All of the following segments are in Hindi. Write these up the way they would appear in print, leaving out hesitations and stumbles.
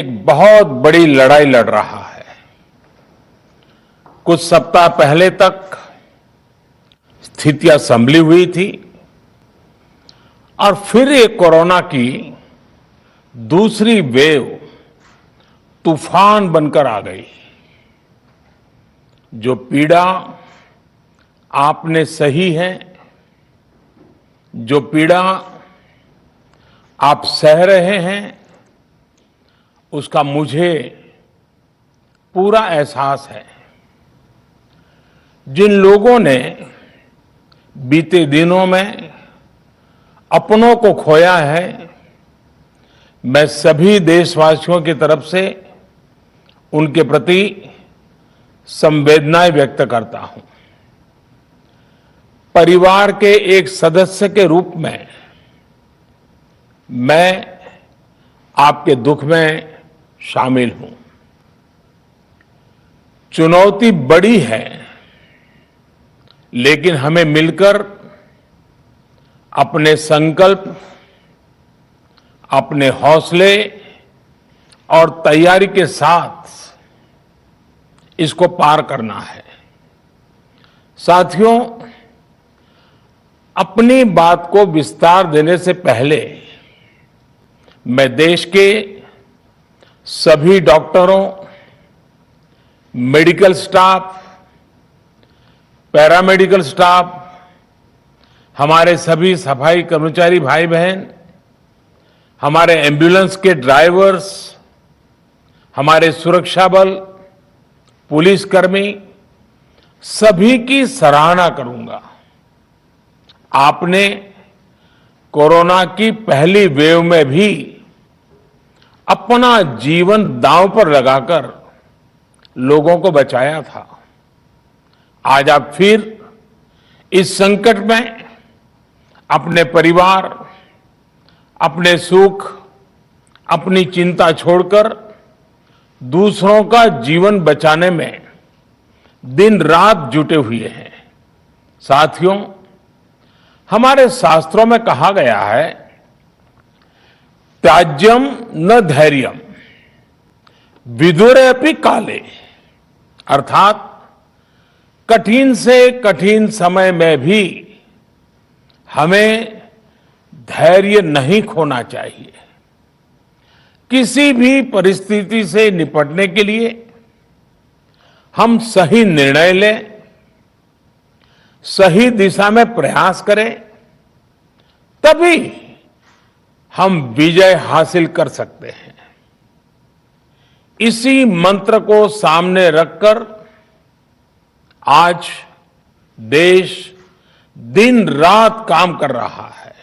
एक बहुत बड़ी लड़ाई लड़ रहा है। कुछ सप्ताह पहले तक स्थितियां संभली हुई थी और फिर एक कोरोना की दूसरी वेव तूफान बनकर आ गई। जो पीड़ा आपने सही है, जो पीड़ा आप सह रहे हैं, उसका मुझे पूरा एहसास है। जिन लोगों ने बीते दिनों में अपनों को खोया है, मैं सभी देशवासियों की तरफ से उनके प्रति संवेदनाएं व्यक्त करता हूं। परिवार के एक सदस्य के रूप में मैं आपके दुख में शामिल हूं। चुनौती बड़ी है, लेकिन हमें मिलकर अपने संकल्प, अपने हौसले और तैयारी के साथ इसको पार करना है। साथियों, अपनी बात को विस्तार देने से पहले मैं देश के सभी डॉक्टरों, मेडिकल स्टाफ, पैरामेडिकल स्टाफ, हमारे सभी सफाई कर्मचारी भाई बहन, हमारे एम्बुलेंस के ड्राइवर्स, हमारे सुरक्षा बल, पुलिसकर्मी, सभी की सराहना करूंगा। आपने कोरोना की पहली वेव में भी अपना जीवन दांव पर लगाकर लोगों को बचाया था। आज आप फिर इस संकट में अपने परिवार, अपने सुख, अपनी चिंता छोड़कर दूसरों का जीवन बचाने में दिन रात जुटे हुए हैं। साथियों, हमारे शास्त्रों में कहा गया है, त्याज्यम न धैर्यम विदुरे अपि काले, अर्थात कठिन से कठिन समय में भी हमें धैर्य नहीं खोना चाहिए। किसी भी परिस्थिति से निपटने के लिए हम सही निर्णय लें, सही दिशा में प्रयास करें, तभी हम विजय हासिल कर सकते हैं। इसी मंत्र को सामने रखकर आज देश दिन रात काम कर रहा है।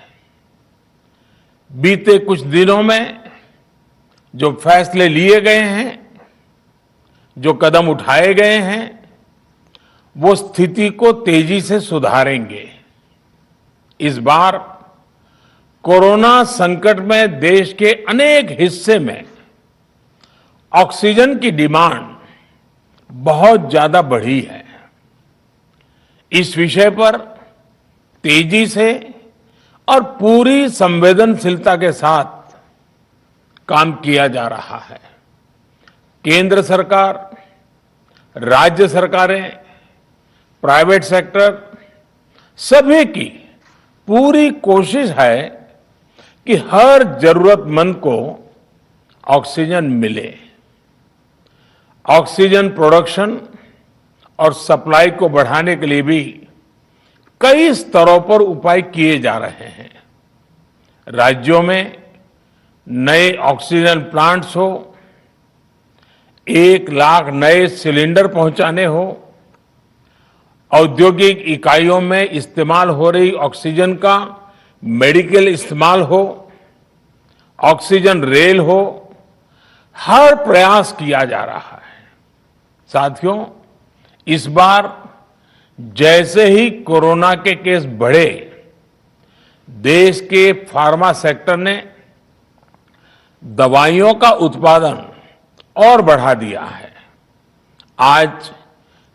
बीते कुछ दिनों में जो फैसले लिए गए हैं, जो कदम उठाए गए हैं, वो स्थिति को तेजी से सुधारेंगे। इस बार कोरोना संकट में देश के अनेक हिस्से में ऑक्सीजन की डिमांड बहुत ज्यादा बढ़ी है। इस विषय पर तेजी से और पूरी संवेदनशीलता के साथ काम किया जा रहा है। केंद्र सरकार, राज्य सरकारें, प्राइवेट सेक्टर, सभी की पूरी कोशिश है कि हर जरूरतमंद को ऑक्सीजन मिले। ऑक्सीजन प्रोडक्शन और सप्लाई को बढ़ाने के लिए भी कई स्तरों पर उपाय किए जा रहे हैं। राज्यों में नए ऑक्सीजन प्लांट्स हो, 1 लाख नए सिलेंडर पहुंचाने हो, औद्योगिक इकाइयों में इस्तेमाल हो रही ऑक्सीजन का मेडिकल इस्तेमाल हो, ऑक्सीजन रेल हो, हर प्रयास किया जा रहा है। साथियों, इस बार जैसे ही कोरोना के केस बढ़े, देश के फार्मा सेक्टर ने दवाइयों का उत्पादन और बढ़ा दिया है। आज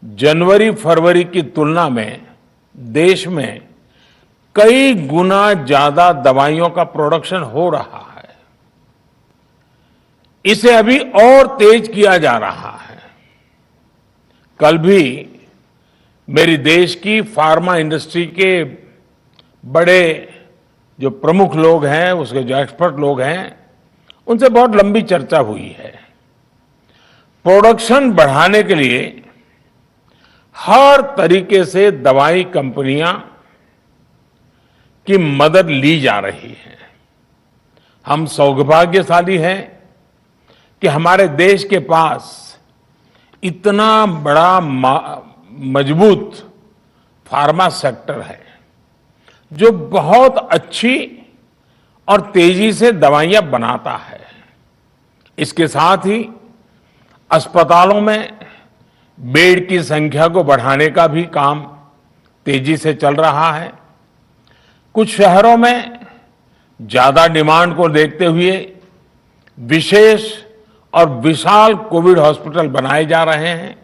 जनवरी-फरवरी की तुलना में देश में कई गुना ज्यादा दवाइयों का प्रोडक्शन हो रहा है। इसे अभी और तेज किया जा रहा है। कल भी मेरी देश की फार्मा इंडस्ट्री के बड़े जो प्रमुख लोग हैं, उसके जो एक्सपर्ट लोग हैं, उनसे बहुत लंबी चर्चा हुई है। प्रोडक्शन बढ़ाने के लिए हर तरीके से दवाई कंपनियां की मदद ली जा रही है। हम सौभाग्यशाली हैं कि हमारे देश के पास इतना बड़ा मजबूत फार्मा सेक्टर है जो बहुत अच्छी और तेजी से दवाइयां बनाता है। इसके साथ ही अस्पतालों में बेड की संख्या को बढ़ाने का भी काम तेजी से चल रहा है। कुछ शहरों में ज्यादा डिमांड को देखते हुए विशेष और विशाल कोविड हॉस्पिटल बनाए जा रहे हैं।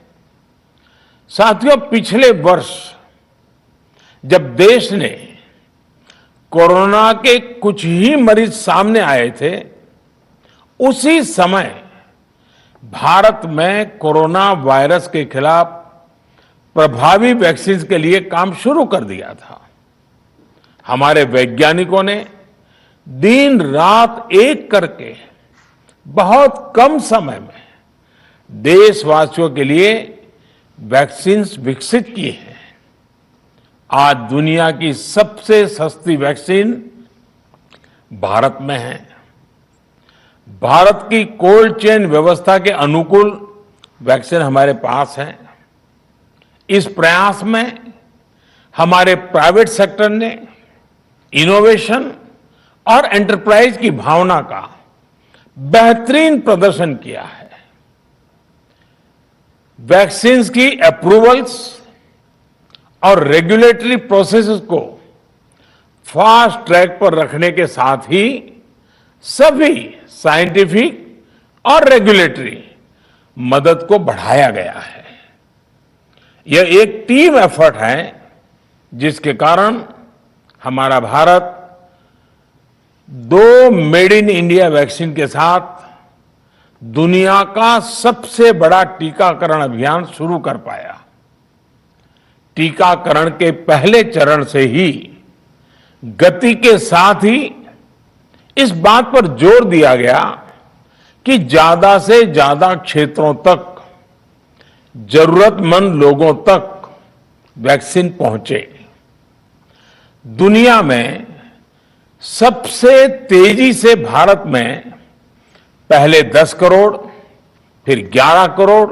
साथियों, पिछले वर्ष जब देश ने कोरोना के कुछ ही मरीज सामने आए थे, उसी समय भारत में कोरोना वायरस के खिलाफ प्रभावी वैक्सीन के लिए काम शुरू कर दिया था। हमारे वैज्ञानिकों ने दिन रात एक करके बहुत कम समय में देशवासियों के लिए वैक्सीन विकसित की है। आज दुनिया की सबसे सस्ती वैक्सीन भारत में है। भारत की कोल्ड चेन व्यवस्था के अनुकूल वैक्सीन हमारे पास है। इस प्रयास में हमारे प्राइवेट सेक्टर ने इनोवेशन और एंटरप्राइज की भावना का बेहतरीन प्रदर्शन किया है। वैक्सीन्स की अप्रूवल्स और रेगुलेटरी प्रोसेसेस को फास्ट ट्रैक पर रखने के साथ ही सभी साइंटिफिक और रेगुलेटरी मदद को बढ़ाया गया है। यह एक टीम एफर्ट है जिसके कारण हमारा Bharat 2 made in India vaccine के साथ दुनिया का सबसे बड़ा टीकाकरण अभियान शुरू कर पाया। टीकाकरण के पहले चरण से ही गति के साथ ही इस बात पर जोर दिया गया कि ज्यादा से ज्यादा क्षेत्रों तक, जरूरतमंद लोगों तक वैक्सीन पहुंचे। दुनिया में सबसे तेजी से भारत में पहले 10 करोड़, फिर 11 करोड़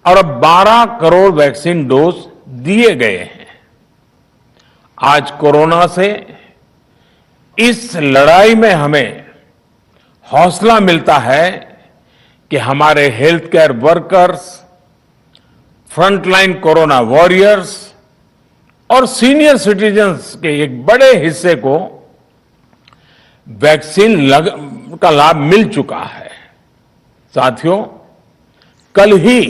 और अब 12 करोड़ वैक्सीन डोज दिए गए हैं। आज कोरोना से इस लड़ाई में हमें हौसला मिलता है कि हमारे health care workers, frontline corona warriors और सीनियर सिटीजन्स के एक बड़े हिस्से को वैक्सीन का लाभ मिल चुका है। साथियों, कल ही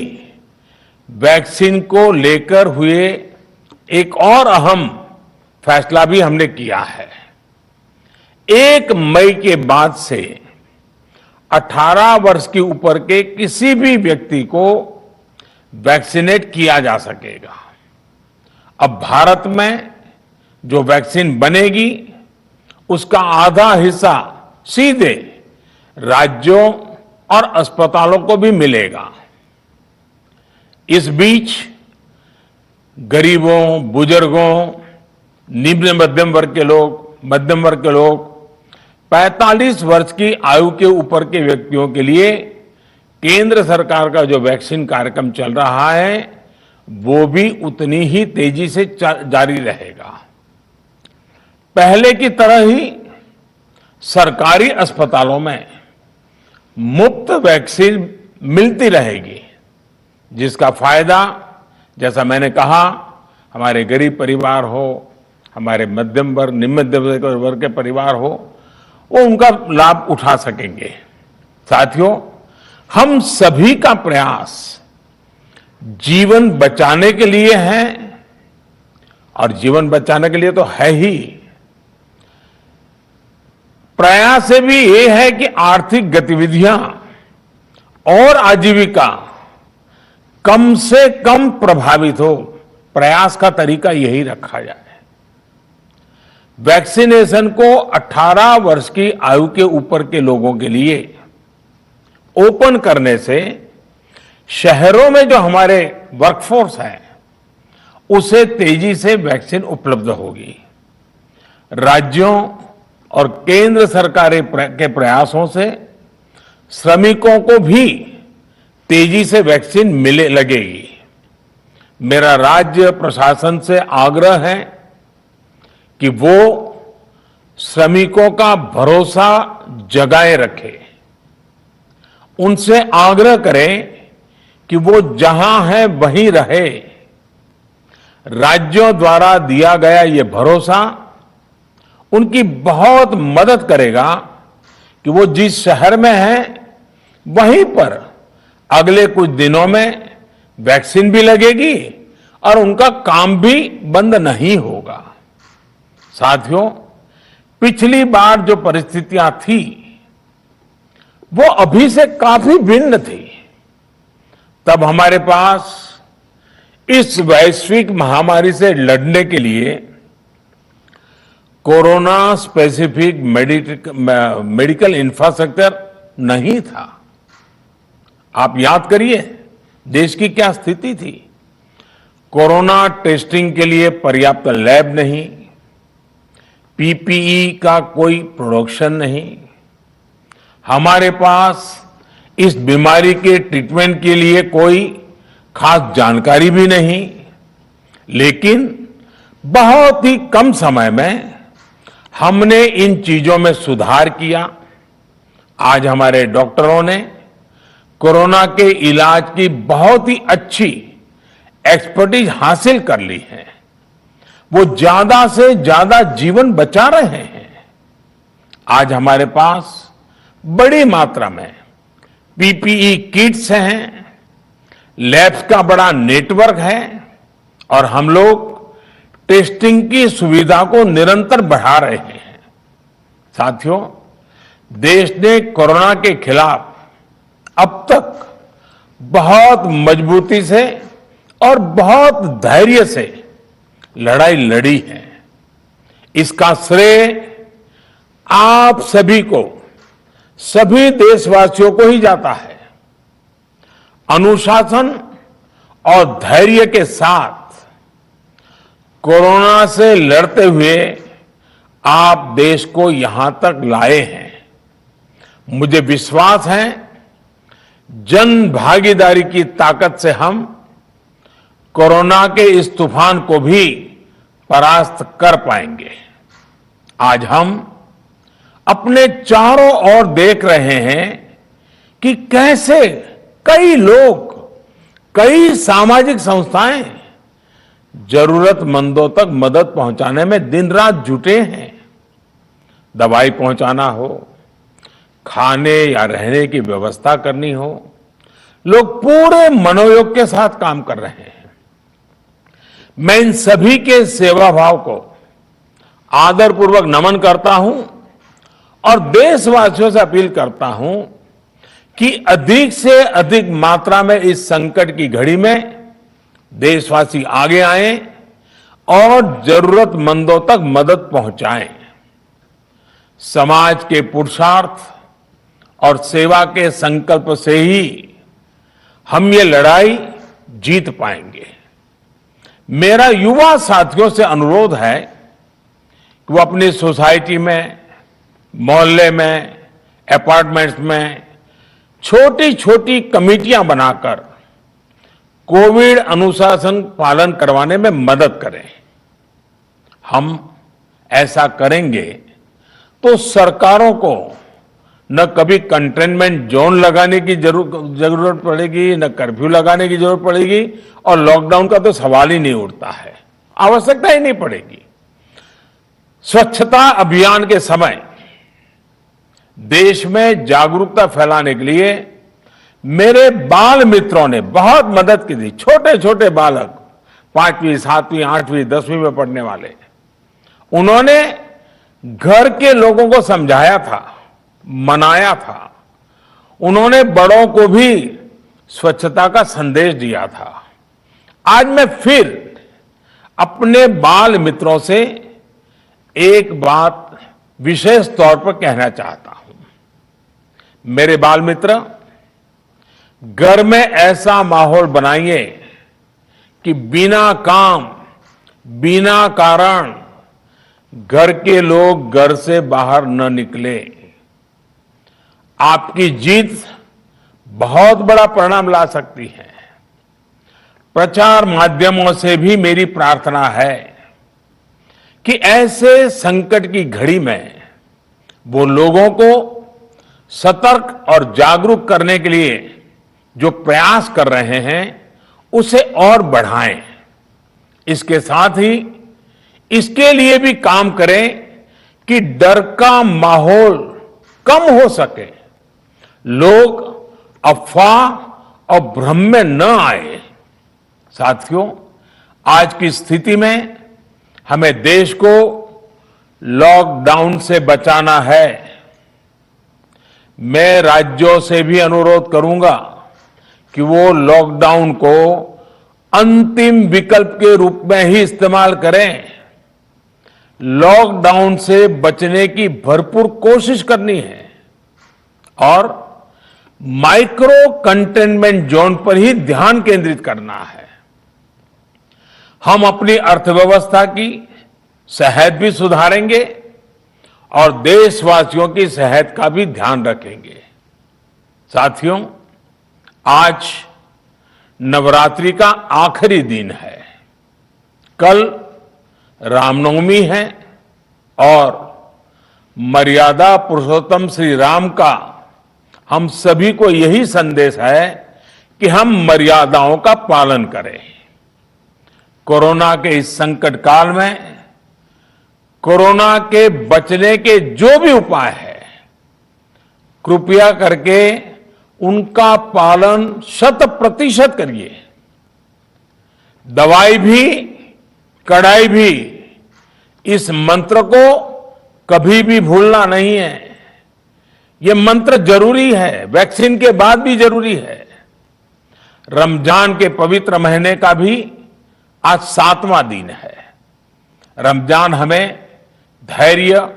वैक्सीन को लेकर हुए एक और अहम फैसला भी हमने किया है। 1 मई के बाद से 18 वर्ष की ऊपर के किसी भी व्यक्ति को वैक्सीनेट किया जा सकेगा। अब भारत में जो वैक्सीन बनेगी उसका आधा हिस्सा सीधे राज्यों और अस्पतालों को भी मिलेगा। इस बीच गरीबों, बुजुर्गों, निम्न मध्यम वर्ग के लोग, 45 वर्ष की आयु के ऊपर के व्यक्तियों के लिए केंद्र सरकार का जो वैक्सीन कार्यक्रम चल रहा है वो भी उतनी ही तेजी से जारी रहेगा। पहले की तरह ही सरकारी अस्पतालों में मुफ्त वैक्सीन मिलती रहेगी, जिसका फायदा, जैसा मैंने कहा, हमारे गरीब परिवार हो, हमारे मध्यम वर्ग, निम्न मध्यम वर्ग के परिवार हो, वो उनका लाभ उठा सकेंगे। साथियों, हम सभी का प्रयास जीवन बचाने के लिए है और जीवन बचाने के लिए तो है ही, प्रयास से भी ये है कि आर्थिक गतिविधियां और आजीविका कम से कम प्रभावित हो, प्रयास का तरीका यही रखा जाए। वैक्सीनेशन को 18 वर्ष की आयु के ऊपर के लोगों के लिए ओपन करने से शहरों में जो हमारे वर्कफोर्स है उसे तेजी से वैक्सीन उपलब्ध होगी। राज्यों और केंद्र सरकार के प्रयासों से श्रमिकों को भी तेजी से वैक्सीन मिले लगेगी। मेरा राज्य प्रशासन से आग्रह है कि वो श्रमिकों का भरोसा जगाए रखे, उनसे आग्रह करें कि वो जहां है वहीं रहे। राज्यों द्वारा दिया गया ये भरोसा उनकी बहुत मदद करेगा कि वो जिस शहर में है वहीं पर अगले कुछ दिनों में वैक्सीन भी लगेगी और उनका काम भी बंद नहीं होगा। साथियों, पिछली बार जो परिस्थितियां थी वो अभी से काफी भिन्न थी। तब हमारे पास इस वैश्विक महामारी से लड़ने के लिए कोरोना स्पेसिफिक मेडिकल इंफ्रास्ट्रक्चर नहीं था। आप याद करिए देश की क्या स्थिति थी। कोरोना टेस्टिंग के लिए पर्याप्त लैब नहीं, पीपीई का कोई प्रोडक्शन नहीं, हमारे पास इस बीमारी के ट्रीटमेंट के लिए कोई खास जानकारी भी नहीं। लेकिन बहुत ही कम समय में हमने इन चीजों में सुधार किया। आज हमारे डॉक्टरों ने कोरोना के इलाज की बहुत ही अच्छी एक्सपर्टीज हासिल कर ली है। वो ज्यादा से ज्यादा जीवन बचा रहे हैं। आज हमारे पास बड़ी मात्रा में पीपीई किट्स हैं, लैब्स का बड़ा नेटवर्क है और हम लोग टेस्टिंग की सुविधा को निरंतर बढ़ा रहे हैं। साथियों, देश ने कोरोना के खिलाफ अब तक बहुत मजबूती से और बहुत धैर्य से लड़ाई लड़ी है। इसका श्रेय आप सभी को, सभी देशवासियों को ही जाता है। अनुशासन और धैर्य के साथ कोरोना से लड़ते हुए आप देश को यहां तक लाए हैं। मुझे विश्वास है जन भागीदारी की ताकत से हम कोरोना के इस तूफान को भी परास्त कर पाएंगे। आज हम अपने चारों ओर देख रहे हैं कि कैसे कई लोग, कई सामाजिक संस्थाएं जरूरतमंदों तक मदद पहुंचाने में दिन रात जुटे हैं। दवाई पहुंचाना हो, खाने या रहने की व्यवस्था करनी हो, लोग पूरे मनोयोग के साथ काम कर रहे हैं। मैं इन सभी के सेवा भाव को आदरपूर्वक नमन करता हूं और देशवासियों से अपील करता हूं कि अधिक से अधिक मात्रा में इस संकट की घड़ी में देशवासी आगे आएं और जरूरतमंदों तक मदद पहुंचाएं। समाज के पुरुषार्थ और सेवा के संकल्प से ही हम ये लड़ाई जीत पाएंगे। मेरा युवा साथियों से अनुरोध है कि वो अपनी सोसाइटी में, मोहल्ले में, अपार्टमेंट्स में छोटी छोटी कमेटियां बनाकर कोविड अनुशासन पालन करवाने में मदद करें। हम ऐसा करेंगे तो सरकारों को न कभी कंटेनमेंट जोन लगाने की जरूरत पड़ेगी, न कर्फ्यू लगाने की जरूरत पड़ेगी और लॉकडाउन का तो सवाल ही नहीं उठता है, आवश्यकता ही नहीं पड़ेगी। स्वच्छता अभियान के समय देश में जागरूकता फैलाने के लिए मेरे बाल मित्रों ने बहुत मदद की थी। छोटे छोटे बालक, 5वीं, 7वीं, 8वीं, 10वीं में पढ़ने वाले, उन्होंने घर के लोगों को समझाया था, मनाया था। उन्होंने बड़ों को भी स्वच्छता का संदेश दिया था। आज मैं फिर अपने बाल मित्रों से एक बात विशेष तौर पर कहना चाहता हूं। मेरे बाल मित्र, घर में ऐसा माहौल बनाइए कि बिना काम, बिना कारण घर के लोग घर से बाहर न निकले। आपकी जीत बहुत बड़ा परिणाम ला सकती है। प्रचार माध्यमों से भी मेरी प्रार्थना है कि ऐसे संकट की घड़ी में वो लोगों को सतर्क और जागरूक करने के लिए जो प्रयास कर रहे हैं उसे और बढ़ाएं। इसके साथ ही इसके लिए भी काम करें कि डर का माहौल कम हो सके, लोग अफवाह और भ्रम में न आए। साथियों, आज की स्थिति में हमें देश को लॉकडाउन से बचाना है। मैं राज्यों से भी अनुरोध करूंगा कि वो लॉकडाउन को अंतिम विकल्प के रूप में ही इस्तेमाल करें। लॉकडाउन से बचने की भरपूर कोशिश करनी है और माइक्रो कंटेनमेंट जोन पर ही ध्यान केंद्रित करना है। हम अपनी अर्थव्यवस्था की सेहत भी सुधारेंगे और देशवासियों की सेहत का भी ध्यान रखेंगे। साथियों, आज नवरात्रि का आखिरी दिन है। कल रामनवमी है और मर्यादा पुरुषोत्तम श्री राम का हम सभी को यही संदेश है कि हम मर्यादाओं का पालन करें। कोरोना के इस संकट काल में कोरोना के बचने के जो भी उपाय है, कृपया करके उनका पालन 100% करिए। दवाई भी, कड़ाई भी, इस मंत्र को कभी भी भूलना नहीं है। यह मंत्र जरूरी है, वैक्सीन के बाद भी जरूरी है। रमजान के पवित्र महीने का भी आज 7वां दिन है। रमजान हमें धैर्य,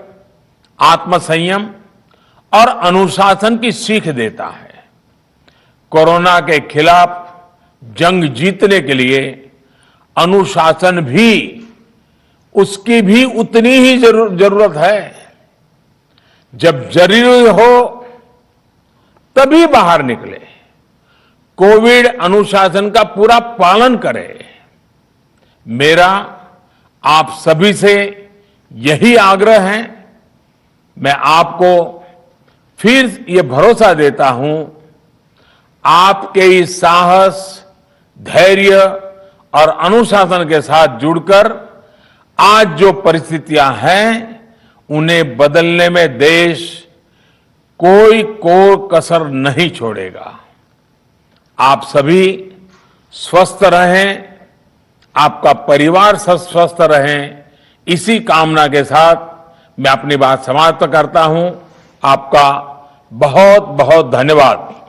आत्मसंयम और अनुशासन की सीख देता है। कोरोना के खिलाफ जंग जीतने के लिए अनुशासन भी, उसकी भी उतनी ही जरूरत है। जब जरूरी हो तभी बाहर निकले। कोविड अनुशासन का पूरा पालन करें। मेरा आप सभी से यही आग्रह है। मैं आपको फिर ये भरोसा देता हूं, आपके इस साहस, धैर्य और अनुशासन के साथ जुड़कर आज जो परिस्थितियां हैं उन्हें बदलने में देश कोई कसर नहीं छोड़ेगा। आप सभी स्वस्थ रहें, आपका परिवार स्वस्थ रहे, इसी कामना के साथ मैं अपनी बात समाप्त करता हूं। आपका बहुत बहुत धन्यवाद।